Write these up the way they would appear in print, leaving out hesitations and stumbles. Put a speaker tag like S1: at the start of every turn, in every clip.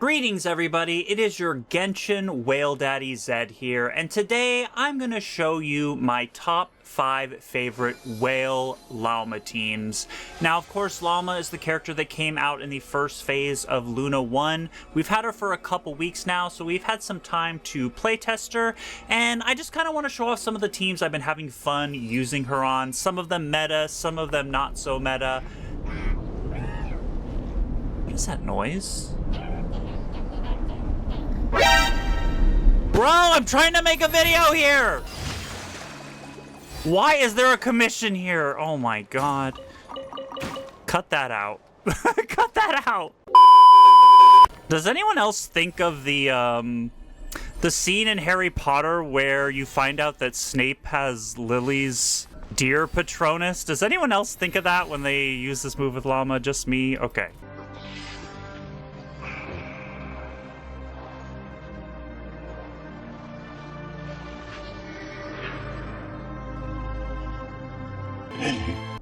S1: Greetings everybody, it is your Genshin Whale Daddy Zed here, and today I'm going to show you my top 5 favorite whale Lauma teams. Now of course Lauma is the character that came out in the first phase of Luna 1. We've had her for a couple weeks now, so we've had some time to playtest her, and I just kind of want to show off some of the teams I've been having fun using her on. Some of them meta, some of them not so meta. What is that noise? Bro, I'm trying to make a video here! Why is there a commission here? Oh my god. Cut that out. Cut that out! Does anyone else think of the scene in Harry Potter where you find out that Snape has Lily's deer Patronus? Does anyone else think of that when they use this move with Lauma? Just me? Okay.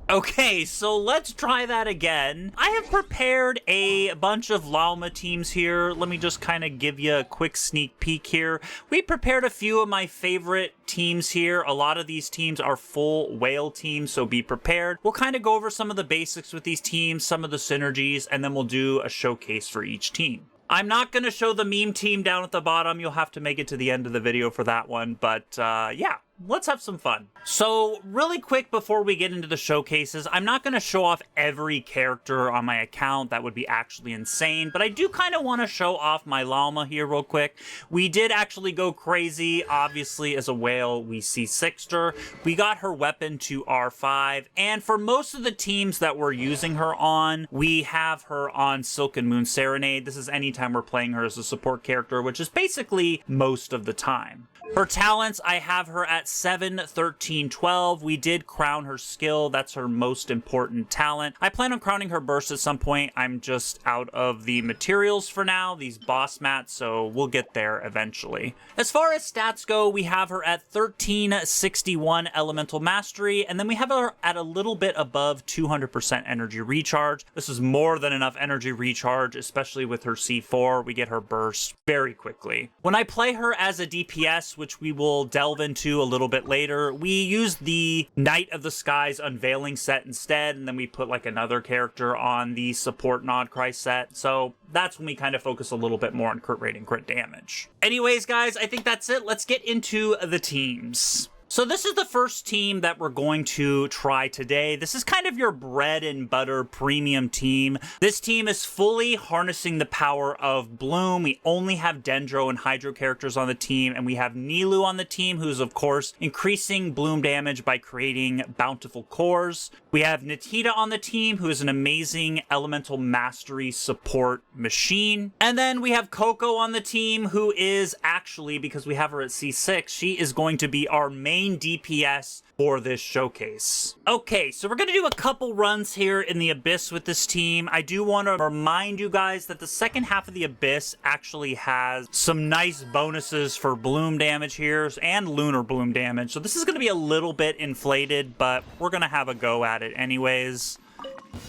S1: Okay, so let's try that again. I have prepared a bunch of Lauma teams here. Let me just kind of give you a quick sneak peek here. We prepared a few of my favorite teams here. A lot of these teams are full whale teams, so be prepared. We'll kind of go over some of the basics with these teams, some of the synergies, and then we'll do a showcase for each team. I'm not going to show the meme team down at the bottom. You'll have to make it to the end of the video for that one, but yeah. Let's have some fun. So really quick before we get into the showcases, I'm not going to show off every character on my account. That would be actually insane, but I do kind of want to show off my Lauma here real quick. We did actually go crazy. Obviously, as a whale, we C6'd her. We got her weapon to R5, and for most of the teams that we're using her on, we have her on Silk and Moon Serenade. This is anytime we're playing her as a support character, which is basically most of the time. Her talents, I have her at 7, 13, 12. We did crown her skill. That's her most important talent. I plan on crowning her burst at some point. I'm just out of the materials for now, these boss mats, so we'll get there eventually. As far as stats go, we have her at 1361 elemental mastery, and then we have her at a little bit above 200% energy recharge. This is more than enough energy recharge, especially with her C4. We get her burst very quickly. When I play her as a DPS, which we will delve into a little bit later, we use the Night of the Skies Unveiling set instead, and then we put like another character on the support Nodcry set. So that's when we kind of focus a little bit more on crit rate and crit damage. Anyways, guys, I think that's it. Let's get into the teams. So this is the first team that we're going to try today. This is kind of your bread and butter premium team. This team is fully harnessing the power of Bloom. We only have Dendro and Hydro characters on the team, and we have Nilou on the team, who's of course increasing Bloom damage by creating bountiful cores. We have Nitida on the team, who is an amazing elemental mastery support machine. And then we have Coco on the team, who is actually, because we have her at C6, she is going to be our main DPS for this showcase. Okay, so we're gonna do a couple runs here in the Abyss with this team. I do want to remind you guys that the second half of the Abyss actually has some nice bonuses for Bloom damage here and Lunar Bloom damage. So this is gonna be a little bit inflated, but we're gonna have a go at it anyways.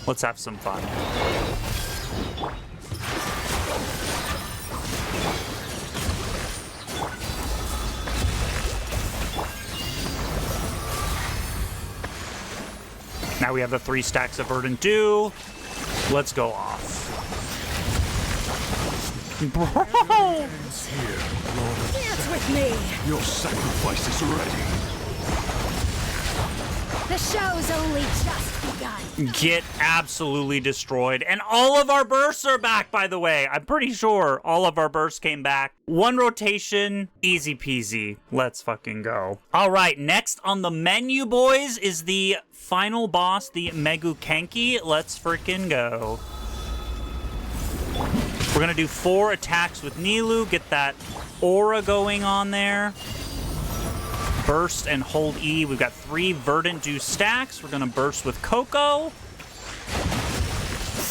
S1: Let's have some fun. Now we have the 3 stacks of Verdant Dew. Let's go off. Bro!
S2: Dance here, Lord of
S3: Dance with me!
S2: Your sacrifice is ready.
S3: The show's only just begun.
S1: Get absolutely destroyed. And all of our bursts are back, by the way. I'm pretty sure all of our bursts came back. 1 rotation, easy peasy. Let's fucking go. All right, next on the menu, boys, is the final boss, the Megukenki. Let's freaking go. We're gonna do 4 attacks with Nilou, get that aura going on there. Burst and hold E. We've got 3 Verdant Dew stacks. We're gonna burst with Coco.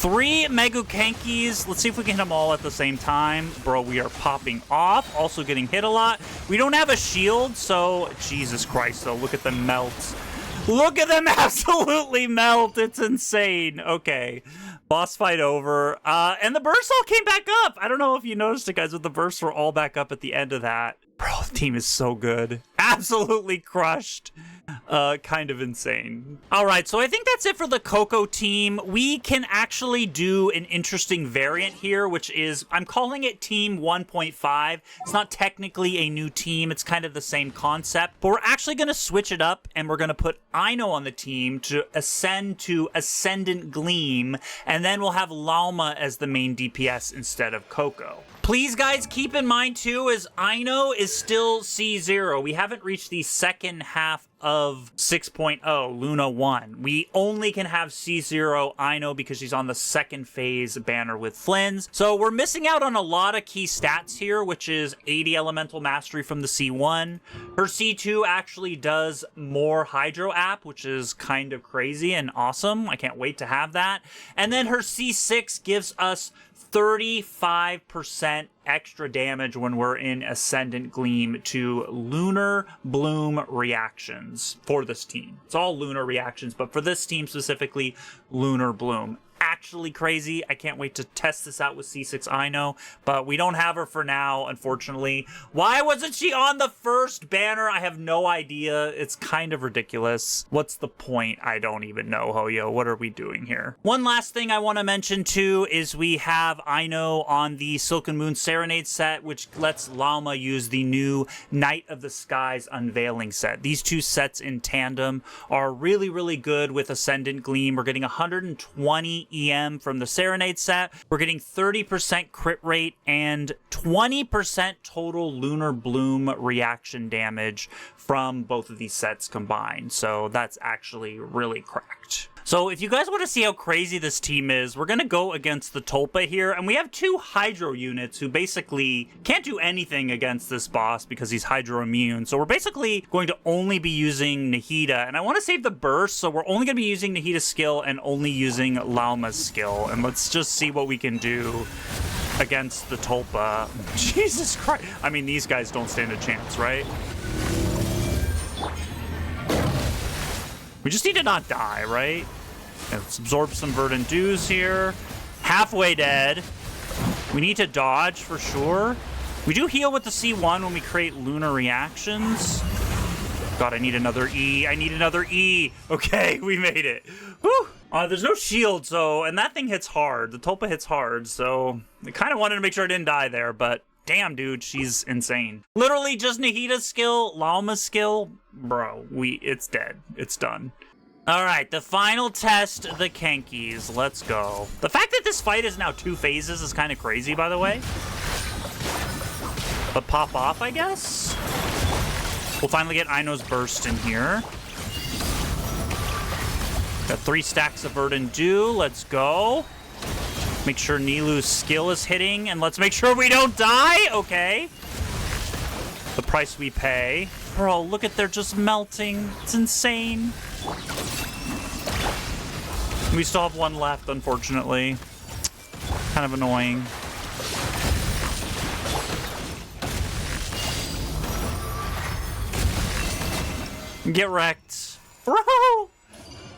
S1: 3 Megukenkis. Let's see if we can hit them all at the same time. Bro, we are popping off. Also getting hit a lot. We don't have a shield, so Jesus Christ, though. Look at them melt. Look at them absolutely melt. It's insane. Okay. Boss fight over. And the bursts all came back up. I don't know if you noticed it, guys, but the bursts were all back up at the end of that. Bro, the team is so good. Absolutely crushed. Kind of insane. All right, so I think that's it for the Coco team. We can actually do an interesting variant here, which is, I'm calling it Team 1.5. It's not technically a new team. It's kind of the same concept, but we're actually going to switch it up, and we're going to put Ino on the team to ascend to Ascendant Gleam, and then we'll have Lauma as the main DPS instead of Coco. Please, guys, keep in mind, too, as Ino is still C0. We haven't reached the second half of 6.0, Luna 1. We only can have C0 Ino because she's on the second phase banner with Flynn's. So we're missing out on a lot of key stats here, which is 80 Elemental Mastery from the C1. Her C2 actually does more Hydro App, which is kind of crazy and awesome. I can't wait to have that. And then her C6 gives us 35% extra damage when we're in Ascendant Gleam to Lunar Bloom reactions for this team. It's all Lunar reactions, but for this team specifically, Lunar Bloom. Actually crazy. I can't wait to test this out with C6 Ino, but we don't have her for now, unfortunately. Why wasn't she on the first banner? I have no idea. It's kind of ridiculous. What's the point? I don't even know, Hoyo. What are we doing here? One last thing I want to mention too is we have Ino on the Silken Moon Serenade set, which lets Lauma use the new Night of the Skies Unveiling set. These two sets in tandem are really, really good with Ascendant Gleam. We're getting 120 EM from the Serenade set. We're getting 30% crit rate and 20% total Lunar Bloom reaction damage from both of these sets combined. So that's actually really cracked. So if you guys want to see how crazy this team is, we're going to go against the Tulpa here. And we have two Hydro units who basically can't do anything against this boss because he's Hydro immune. So we're basically going to only be using Nahida. And I want to save the burst, so we're only going to be using Nahida's skill and only using Lauma's skill. And let's just see what we can do against the Tulpa. Jesus Christ. I mean, these guys don't stand a chance, right? We just need to not die, right? Let's absorb some Verdant Dews here. Halfway dead. We need to dodge for sure. We do heal with the C1 when we create lunar reactions. God, I need another E. I need another E. Okay, we made it. Whew. There's no shield, so, and that thing hits hard. The Tulpa hits hard, so I kind of wanted to make sure I didn't die there, but damn, dude, she's insane. Literally just Nahida's skill, Lauma's skill. Bro, it's dead. It's done. All right, the final test, the Kenkis. Let's go. The fact that this fight is now 2 phases is kind of crazy, by the way. But pop off, I guess? We'll finally get Ino's burst in here. Got 3 stacks of Verdant Dew. Let's go. Make sure Nilu's skill is hitting, and let's make sure we don't die. Okay. The price we pay. Bro, look at they're just melting. It's insane. We still have 1 left, unfortunately. Kind of annoying. Get wrecked. Bro!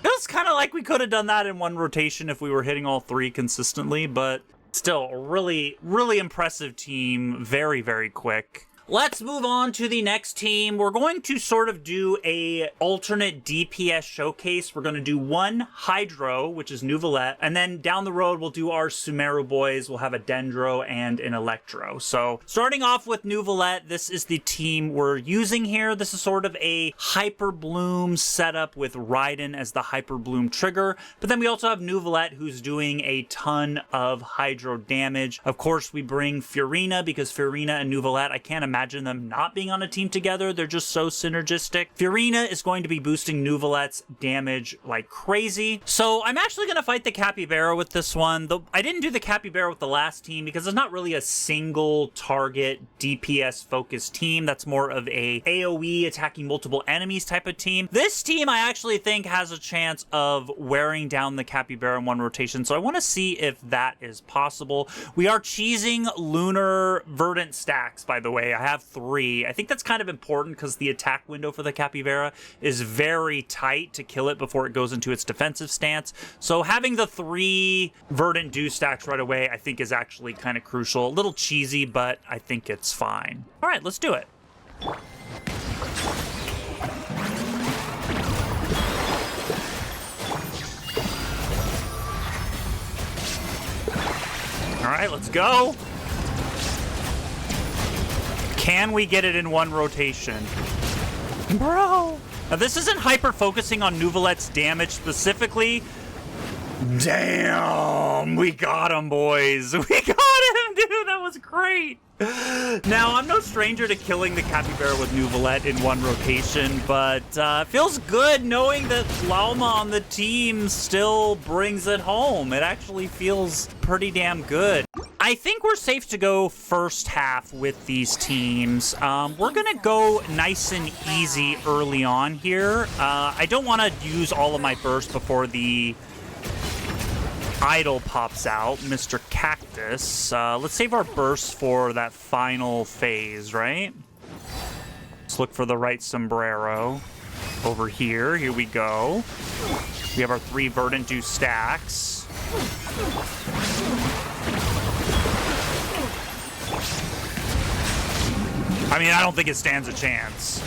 S1: It was kind of like we could have done that in 1 rotation if we were hitting all 3 consistently, but still, a really, really impressive team. Very, very quick. Let's move on to the next team. We're going to sort of do a alternate DPS showcase. We're going to do 1 Hydro, which is Nuvolette, and then down the road, we'll do our Sumeru boys. We'll have a Dendro and an Electro. So starting off with Nuvolette, this is the team we're using here. This is sort of a Hyper Bloom setup with Raiden as the Hyper Bloom trigger. But then we also have Nuvolette, who's doing a ton of Hydro damage. Of course, we bring Furina because Furina and Nuvolette, I can't imagine them not being on a team together. They're just so synergistic. Furina is going to be boosting Nuvolette's damage like crazy. So I'm actually going to fight the Capybara with this one. Though I didn't do the Capybara with the last team because it's not really a single target DPS focused team. That's more of a AoE attacking multiple enemies type of team. This team I actually think has a chance of wearing down the Capybara in 1 rotation. So I want to see if that is possible. We are cheesing lunar verdant stacks, by the way. I have 3. I think that's kind of important because the attack window for the Capybara is very tight to kill it before it goes into its defensive stance. So having the 3 Verdant Dew stacks right away, I think is actually kind of crucial. A little cheesy, but I think it's fine. All right, let's do it. All right, let's go. Can we get it in one rotation? Bro. Now, this isn't hyper-focusing on Nouvelette's damage specifically. Damn, we got him, boys. We got him, dude. That was great. Now, I'm no stranger to killing the Capybara with Nouvelette in one rotation, but it feels good knowing that Lauma on the team still brings it home. It actually feels pretty damn good. I think we're safe to go first half with these teams. We're going to go nice and easy early on here. I don't want to use all of my burst before the idol pops out, Mr. Cactus. Let's save our bursts for that final phase, right? Let's look for the right sombrero over here. Here we go. We have our 3 Verdant Dew stacks. I mean, I don't think it stands a chance.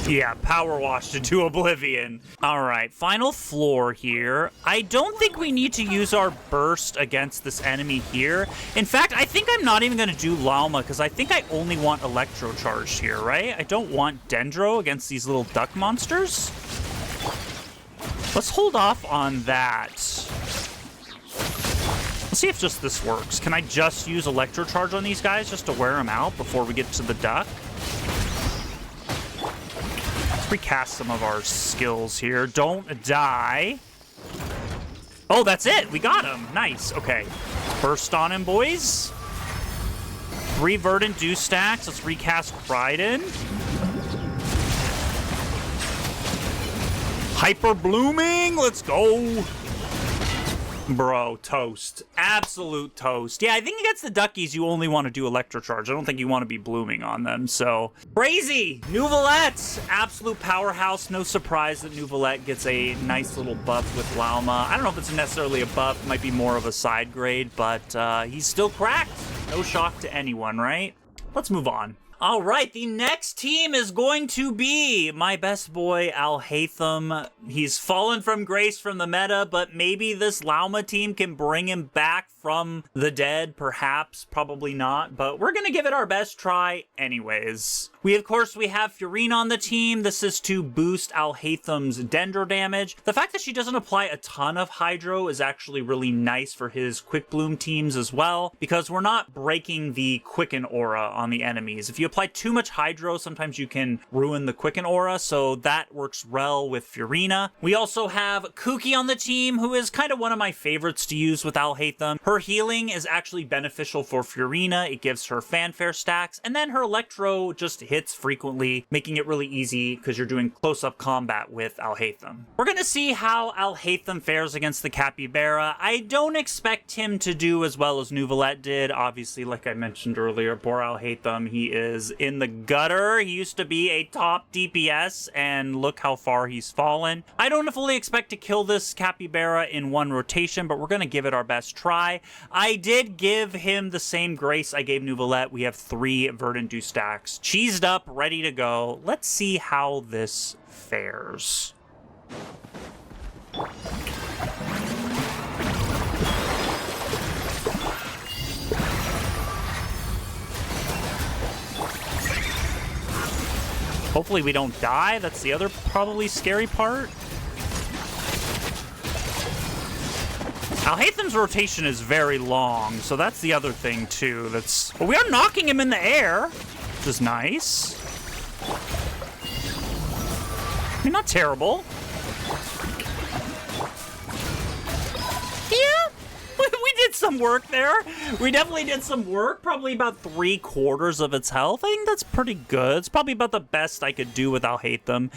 S1: Yeah, power washed into oblivion. All right, final floor here. I don't think we need to use our burst against this enemy here. In fact, I think I'm not even going to do Lauma because I think I only want Electro Charged here, right? I don't want Dendro against these little duck monsters. Let's hold off on that. Let's see if just this works. Can I just use Electro Charge on these guys just to wear them out before we get to the duck? Recast some of our skills here. Don't die. Oh, that's it. We got him. Nice. Okay. Burst on him, boys. 3 Verdant Dew stacks. Let's recast Raiden. Hyper blooming. Let's go. Bro, toast. Absolute toast. Yeah, I think against the duckies, you only want to do Electro Charge. I don't think you want to be blooming on them, so. Crazy! Nouvelette! Absolute powerhouse. No surprise that Nouvelette gets a nice little buff with Lauma. I don't know if it's necessarily a buff. It might be more of a side grade, but he's still cracked. No shock to anyone, right? Let's move on. All right, the next team is going to be my best boy, Alhaitham. He's fallen from grace from the meta, but maybe this Lauma team can bring him back from the dead, perhaps, probably not, but we're gonna give it our best try anyways. Of course, we have Fiorina on the team. This is to boost Alhaitham's Dendro damage. The fact that she doesn't apply a ton of Hydro is actually really nice for his Quick Bloom teams as well, because we're not breaking the Quicken aura on the enemies. If you apply too much Hydro, sometimes you can ruin the Quicken aura, so that works well with Fiorina. We also have Kuki on the team, who is kind of one of my favorites to use with Alhaitham. Her healing is actually beneficial for Fiorina. It gives her fanfare stacks, and then her Electro just hits frequently, making it really easy because you're doing close-up combat with Alhaitham. We're gonna see how Alhaitham fares against the Capybara. I don't expect him to do as well as Nouvelette did. Obviously, like I mentioned earlier, poor Alhaitham, he is in the gutter. He used to be a top DPS, and look how far he's fallen. I don't fully expect to kill this Capybara in one rotation, but we're gonna give it our best try. I did give him the same grace I gave Nouvelette. We have 3 Verdant Dew stacks cheesed up, ready to go. Let's see how this fares. Hopefully we don't die. That's the other probably scary part. Alhaitham's rotation is very long, so that's the other thing too. But we are knocking him in the air, which is nice. I mean, not terrible. Yeah, we did some work there. We definitely did some work. Probably about 3/4 of its health. I think that's pretty good. It's probably about the best I could do with I'll Hate Them.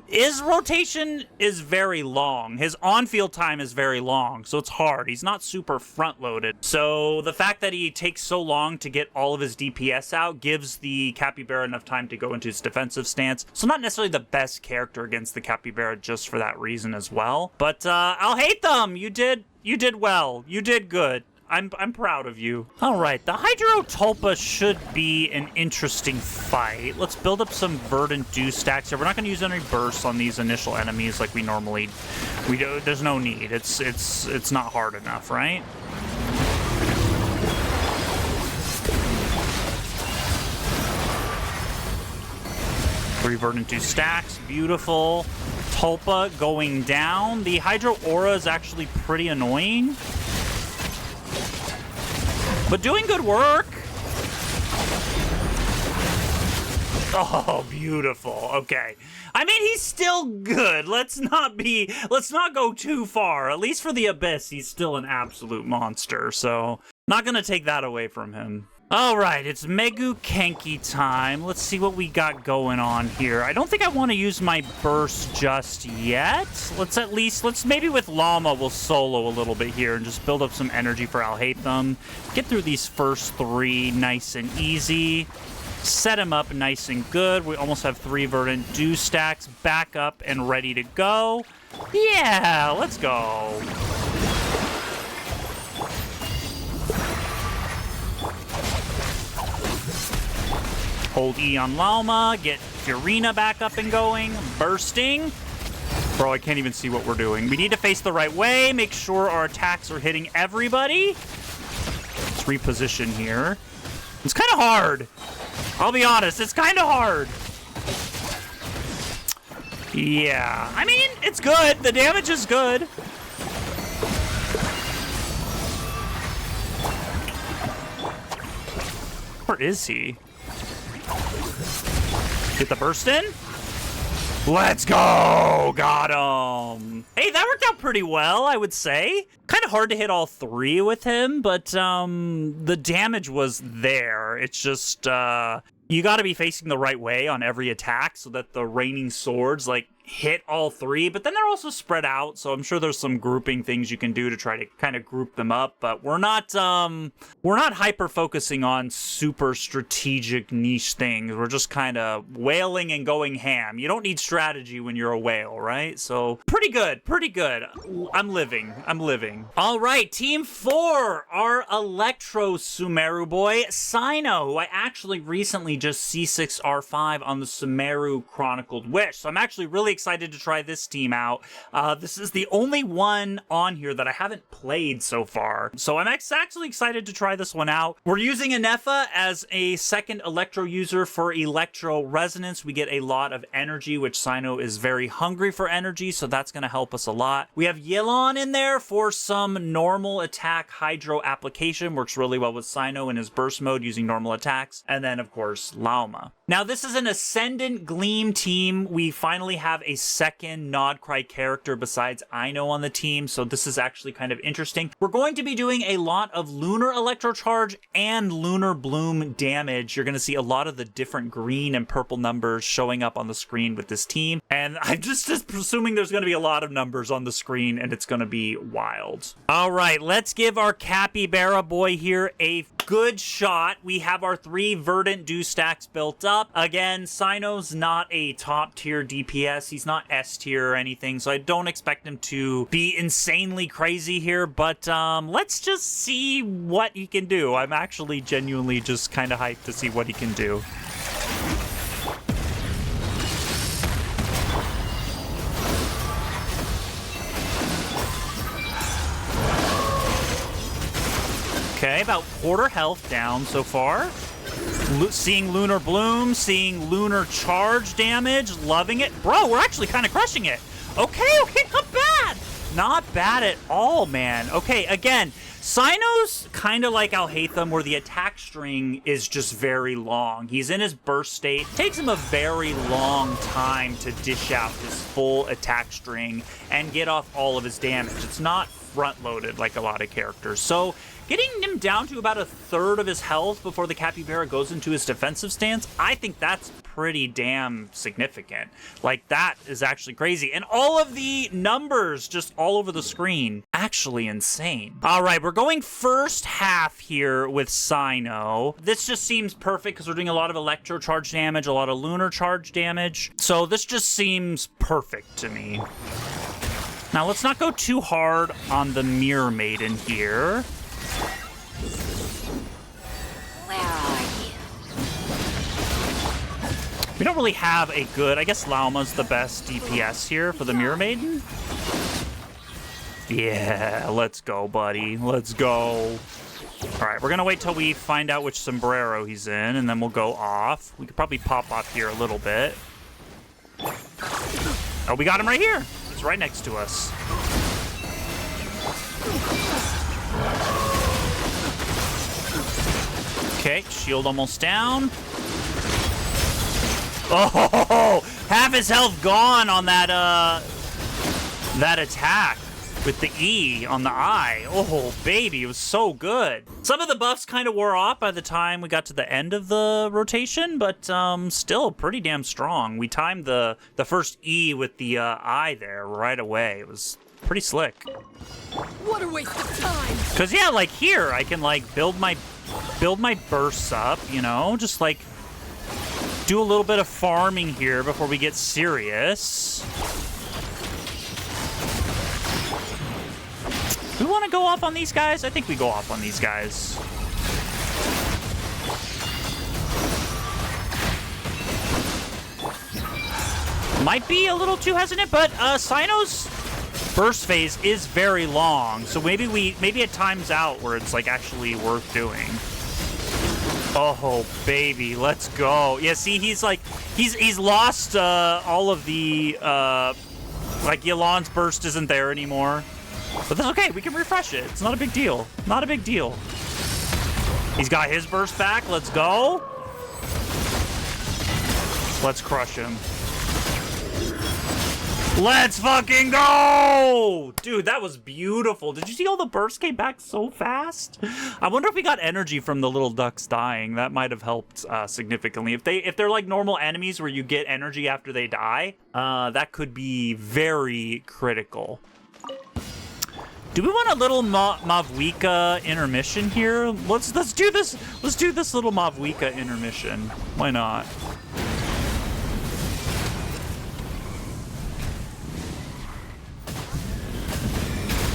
S1: His rotation is very long. His on-field time is very long, so it's hard. He's not super front-loaded. So the fact that he takes so long to get all of his DPS out gives the Capybara enough time to go into his defensive stance. So not necessarily the best character against the Capybara just for that reason as well. But I'll Hate Them. You did well. You did good. I'm proud of you. All right, the Hydro Tulpa should be an interesting fight. Let's build up some Verdant Dew stacks here. We're not going to use any bursts on these initial enemies like we normally. We do. There's no need. It's not hard enough, right? Three Verdant Dew stacks. Beautiful. Tulpa going down. The Hydro Aura is actually pretty annoying, but doing good work. Oh, beautiful. Okay. I mean, he's still good. Let's not go too far. At least for the Abyss, he's still an absolute monster. So, not gonna take that away from him. All right, it's Megu Kenki time. Let's see what we got going on here. I don't think I want to use my burst just yet. Let's maybe with Lauma we'll solo a little bit here and just build up some energy for I'll Hate Them. Get through these first 3 nice and easy. Set him up nice and good. We almost have 3 Verdant Dew stacks back up and ready to go. Yeah, let's go. Hold E on Lauma, get Furina back up and going, bursting. Bro, I can't even see what we're doing. We need to face the right way, make sure our attacks are hitting everybody. Let's reposition here. It's kind of hard. I'll be honest, it's kind of hard. Yeah, I mean, it's good. The damage is good. Where is he? Get the burst in. Let's go! Got him! Hey, that worked out pretty well, I would say. Kind of hard to hit all 3 with him, but the damage was there. It's just, you gotta be facing the right way on every attack so that the raining swords, like, hit all 3, but then they're also spread out, so I'm sure there's some grouping things you can do to try to kind of group them up, but we're not hyper focusing on super strategic niche things. We're just kind of wailing and going ham. You don't need strategy when you're a whale, right? So pretty good. I'm living. All right, team 4, our Electro Sumeru boy, Sino, who I actually recently just C6 R5 on the Sumeru Chronicled Wish. So I'm actually really excited to try this team out. This is the only one on here that I haven't played so far, so I'm actually excited to try this one out. We're using Anefa as a second Electro user for Electro Resonance. We get a lot of energy, which Sino is very hungry for energy, so that's going to help us a lot. We have Yilon in there for some normal attack Hydro application. Works really well with Sino in his burst mode using normal attacks. And then, of course, Lauma. Now, this is an Ascendant Gleam team. We finally have a second Nodcry character besides Ino on the team, so this is actually kind of interesting. We're going to be doing a lot of Lunar Electrocharge and Lunar Bloom damage. You're going to see a lot of the different green and purple numbers showing up on the screen with this team, and I'm just presuming there's going to be a lot of numbers on the screen, and it's going to be wild. All right, let's give our Capybara boy here a good shot. We have our 3 Verdant Dew stacks built up. Again, Sino's not a top tier DPS. He's not S tier or anything, so I don't expect him to be insanely crazy here, but let's just see what he can do. I'm actually genuinely just kind of hyped to see what he can do. Okay, about quarter health down so far. Seeing Lunar Bloom, seeing Lunar Charge damage, loving it. Bro, we're actually kind of crushing it. Okay, not bad. Not bad at all, man. Okay, again, Sino's kind of like I'll Hate Them, where the attack string is just very long. He's in his burst state. It takes him a very long time to dish out his full attack string and get off all of his damage. It's not front-loaded like a lot of characters. So getting him down to about a third of his health before the Capybara goes into his defensive stance, I think that's pretty damn significant. Like, that is actually crazy. And all of the numbers just all over the screen. Actually insane. All right, we're going first half here with Cyno. This just seems perfect because we're doing a lot of electro charge damage, a lot of lunar charge damage. So this just seems perfect to me. Now, let's not go too hard on the Mirror Maiden here.
S3: Where are you?
S1: We don't really have a good... I guess Lauma's the best DPS here for the Mirror Maiden. Yeah, let's go, buddy. Let's go. All right, we're going to wait till we find out which sombrero he's in, and then we'll go off. We could probably pop up here a little bit. Oh, we got him right here. He's right next to us. Okay, shield almost down. Oh, half his health gone on that that attack with the E on the eye. Oh, baby, it was so good. Some of the buffs kind of wore off by the time we got to the end of the rotation, but still pretty damn strong. We timed the first E with the eye there right away. It was pretty slick.
S3: What a waste of time!
S1: Cause yeah, like here, I can like build my bursts up, you know, just like do a little bit of farming here before we get serious. Do we want to go off on these guys? I think we go off on these guys. Might be a little too hesitant, but Cyno's burst phase is very long, so maybe it times out where it's like actually worth doing. Oh, baby, let's go. Yeah, see, he's like, he's lost all of the, like, Yelan's burst isn't there anymore. But that's okay, we can refresh it. It's not a big deal. Not a big deal. He's got his burst back. Let's go. Let's crush him. Let's fucking go! Dude, that was beautiful. Did you see all the bursts came back so fast? I wonder if we got energy from the little ducks dying. That might have helped significantly. If they're like normal enemies where you get energy after they die, that could be very critical. Do we want a little Mavwika intermission here? Let's do this. Let's do this little Mavwika intermission. Why not?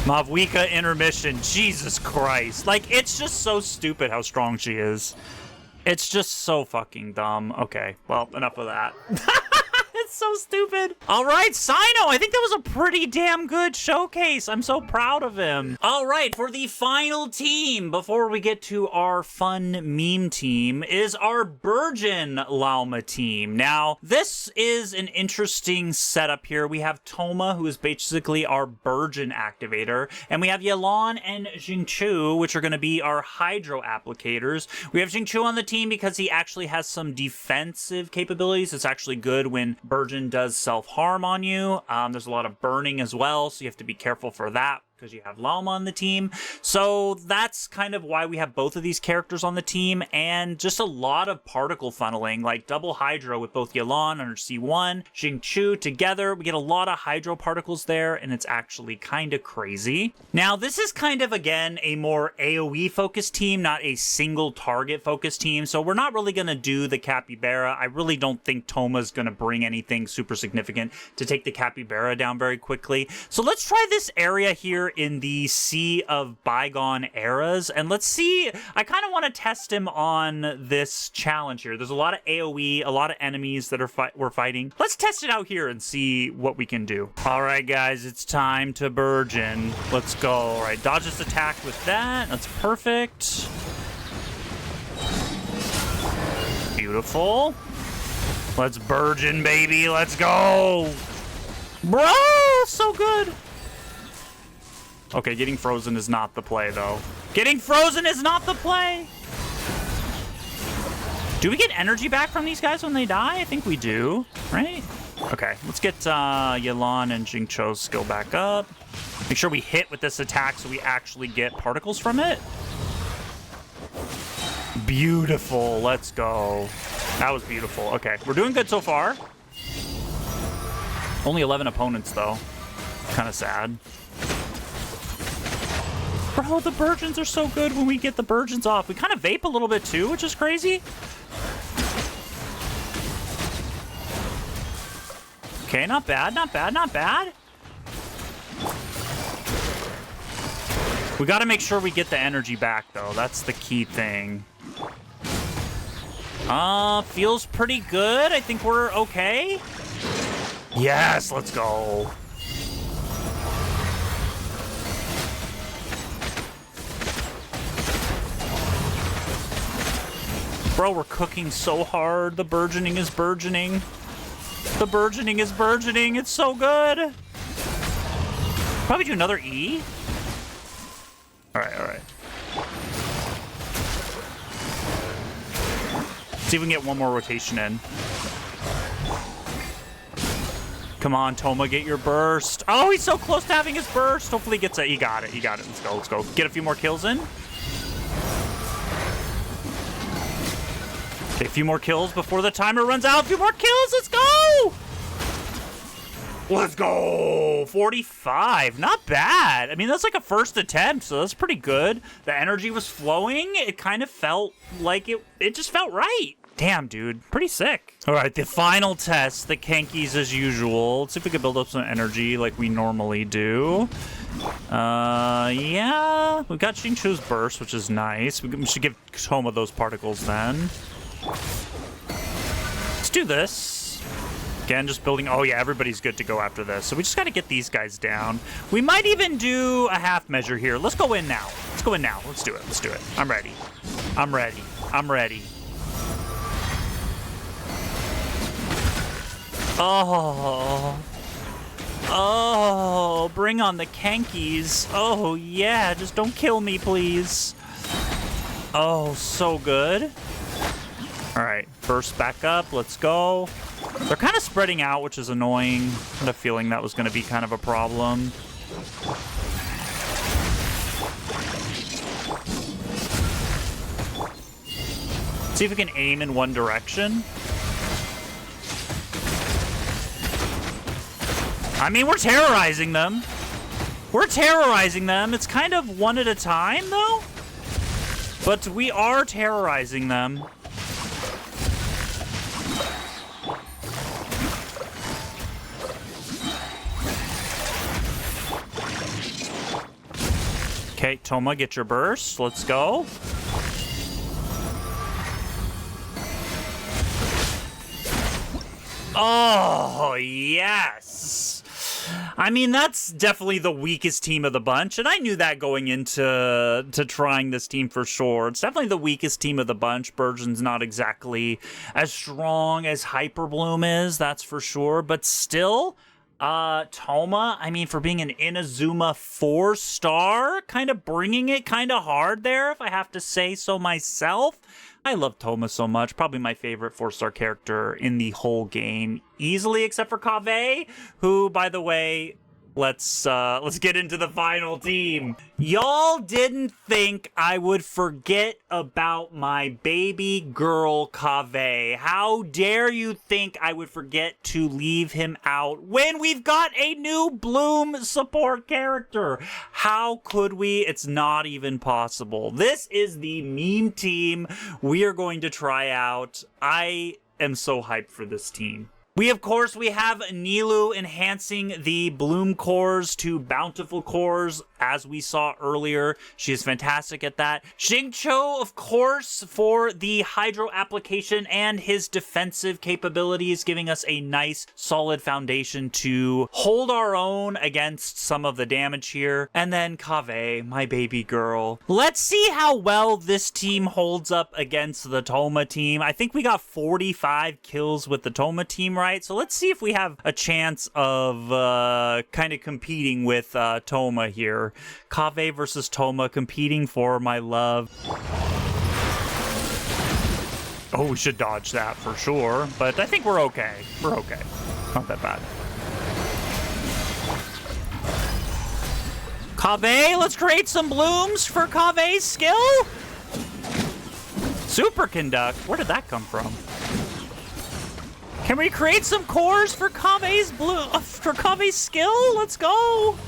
S1: Mavwika intermission. Jesus Christ. Like, it's just so stupid how strong she is. It's just so fucking dumb. Okay, well, enough of that. It's so stupid. All right, Cyno, I think that was a pretty damn good showcase. I'm so proud of him. All right, for the final team, before we get to our fun meme team, is our Burgeon Lauma team. Now, this is an interesting setup here. We have Toma, who is basically our Burgeon activator, and we have Yelan and Xingqiu, which are going to be our Hydro applicators. We have Xingqiu on the team because he actually has some defensive capabilities. It's actually good when Burgeon does self-harm on you. There's a lot of burning as well, so you have to be careful for that because you have Lauma on the team. So that's kind of why we have both of these characters on the team, and just a lot of particle funneling, like double Hydro with both Yelan under C1, Xingqiu together. We get a lot of Hydro particles there, and it's actually kind of crazy. Now, this is kind of, again, a more AoE-focused team, not a single target-focused team, so we're not really going to do the Capybara. I really don't think Toma's going to bring anything super significant to take the Capybara down very quickly. So let's try this area here in the Sea of Bygone Eras, and let's see. I kind of want to test him on this challenge here. There's a lot of AoE, a lot of enemies that we're fighting. Let's test it out here and see what we can do. All right, guys, it's time to Burgeon. Let's go. All right, dodge this attack with that. That's perfect. Beautiful. Let's Burgeon, baby. Let's go. Bro, so good. Okay, getting frozen is not the play, though. Getting frozen is not the play! Do we get energy back from these guys when they die? I think we do, right? Okay, let's get Yelan and Xingqiu's skill back up. Make sure we hit with this attack so we actually get particles from it. Beautiful. Let's go. That was beautiful. Okay, we're doing good so far. Only 11 opponents, though. Kind of sad. Bro, the Burgeons are so good when we get the Burgeons off. We kind of vape a little bit, too, which is crazy. Okay, not bad, not bad, not bad. We got to make sure we get the energy back, though. That's the key thing. Feels pretty good. I think we're okay. Yes, let's go. Bro, we're cooking so hard. The burgeoning is burgeoning. The burgeoning is burgeoning. It's so good. Probably do another E. All right, all right. See if we can get one more rotation in. Come on, Toma, get your burst. Oh, he's so close to having his burst. Hopefully he gets it. He got it. He got it. Let's go. Let's go. Get a few more kills in. Okay, a few more kills before the timer runs out. A few more kills. Let's go. Let's go. 45. Not bad. I mean, that's like a first attempt, so that's pretty good. The energy was flowing. It kind of felt like it just felt right. Damn, dude. Pretty sick. All right, the final test, the Kankies as usual. Let's see if we can build up some energy like we normally do. Yeah. We got Xingqiu's burst, which is nice. We should give Toma those particles then. Let's do this. Again, just building. Oh, yeah, everybody's good to go after this. So we just got to get these guys down. We might even do a half measure here. Let's go in now. Let's go in now. Let's do it. Let's do it. I'm ready. I'm ready. I'm ready. Oh. Oh, bring on the Kankies. Oh, yeah. Just don't kill me, please. Oh, so good. All right. Burst back up. Let's go. They're kind of spreading out, which is annoying. I had a feeling that was going to be kind of a problem. See if we can aim in one direction. I mean, we're terrorizing them. We're terrorizing them. It's kind of one at a time, though. But we are terrorizing them. Okay, Toma, get your burst. Let's go. Oh, yes. I mean, that's definitely the weakest team of the bunch, and I knew that going into trying this team for sure. It's definitely the weakest team of the bunch. Burgeon's not exactly as strong as Hyper Bloom is, that's for sure, but still, Toma, I mean, for being an Inazuma 4-star, kind of bringing it kind of hard there, if I have to say so myself. I love Toma so much. Probably my favorite 4-star character in the whole game. Easily, except for Kaveh, who, by the way, let's get into the final team. Y'all didn't think I would forget about my baby girl Kaveh. How dare you think I would forget to leave him out when we've got a new Bloom support character? How could we? It's not even possible. This is the meme team we are going to try out. I am so hyped for this team. We have Nilou enhancing the Bloom cores to Bountiful cores, as we saw earlier. She is fantastic at that. Xingqiu, of course, for the Hydro application and his defensive capabilities, giving us a nice, solid foundation to hold our own against some of the damage here. And then Kaveh, my baby girl. Let's see how well this team holds up against the Toma team. I think we got 45 kills with the Toma team, right? So let's see if we have a chance of kind of competing with Toma here. Kaveh versus Toma, competing for my love. Oh, we should dodge that for sure, but I think we're okay. We're okay. Not that bad. Kaveh, let's create some blooms for Kaveh's skill. Superconduct? Where did that come from? Can we create some cores for Kave's skill? Let's go.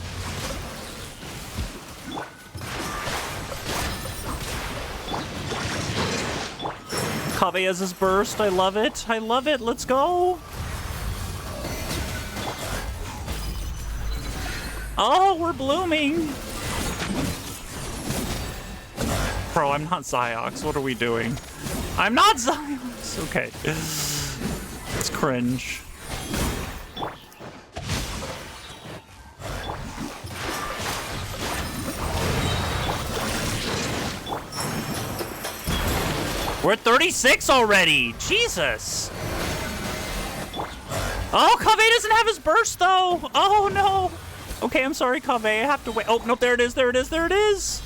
S1: Kaveh has his burst. I love it. I love it. Let's go. Oh, we're blooming. Bro, I'm not Ziox. What are we doing? I'm not Ziox. Okay. It's cringe. We're at 36 already. Jesus. Oh, Kaveh doesn't have his burst, though. Oh, no. Okay, I'm sorry, Kaveh. I have to wait. Oh, nope. There it is. There it is. There it is.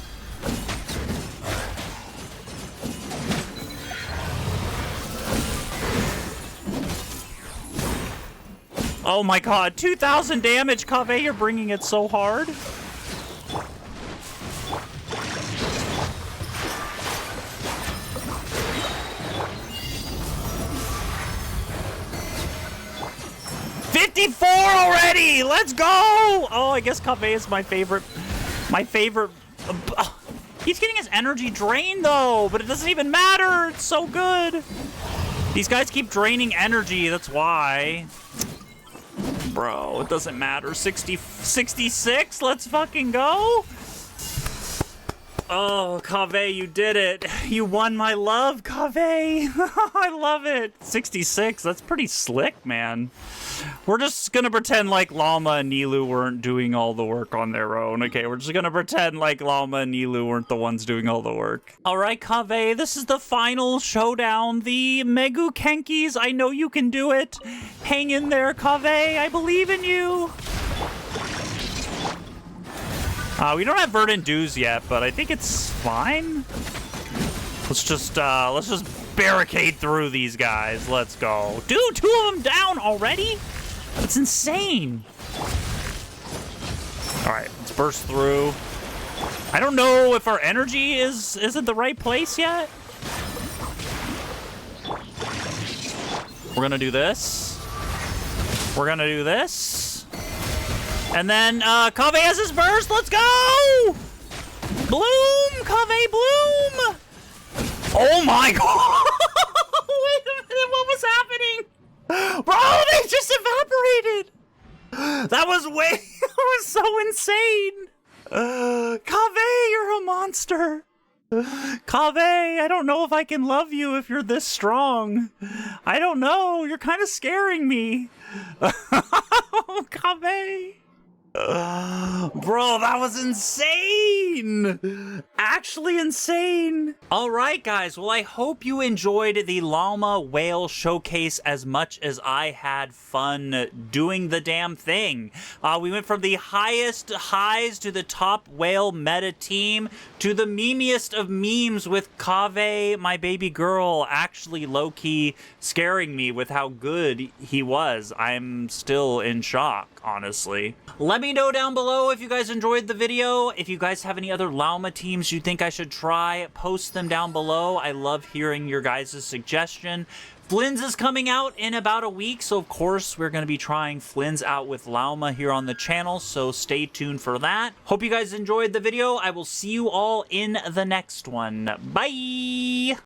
S1: Oh, my God. 2,000 damage, Kaveh. You're bringing it so hard. Already! Let's go! Oh, I guess Kaveh is my favorite. He's getting his energy drained, though, but it doesn't even matter. It's so good. These guys keep draining energy. That's why. Bro, it doesn't matter. 66? Let's fucking go. Oh, Kaveh, you did it. You won my love, Kaveh. I love it. 66. That's pretty slick, man. We're just gonna pretend like Lauma and Nilou weren't doing all the work on their own. Okay, we're just gonna pretend like Lauma and Nilou weren't the ones doing all the work. Alright, Kaveh, this is the final showdown. The Megu Kenkis, I know you can do it. Hang in there, Kaveh. I believe in you. We don't have Verdant Dews yet, but I think it's fine. Let's just barricade through these guys. Let's go. Dude, 2 of them down already? That's insane. All right, let's burst through. I don't know if our energy is in the right place yet. We're gonna do this. We're gonna do this. And then Kaveh has his burst. Let's go! Bloom! Kaveh, bloom! Oh my God! Wait a minute, what was happening? Bro, they just evaporated! That was so insane! Kaveh, you're a monster! Kaveh, I don't know if I can love you if you're this strong. I don't know, you're kind of scaring me. Kaveh! Bro, that was insane! Actually insane! Alright guys, well I hope you enjoyed the Lauma Whale Showcase as much as I had fun doing the damn thing. We went from the highest highs to the top whale meta team to the memeiest of memes with Kaveh, my baby girl, actually low-key scaring me with how good he was. I'm still in shock, honestly. Let me know down below if you guys enjoyed the video. If you guys have any other Lauma teams you think I should try, post them down below. I love hearing your guys' suggestion. Flynn's is coming out in about a week, so of course we're going to be trying Flynn's out with Lauma here on the channel, so stay tuned for that. Hope you guys enjoyed the video. I will see you all in the next one. Bye!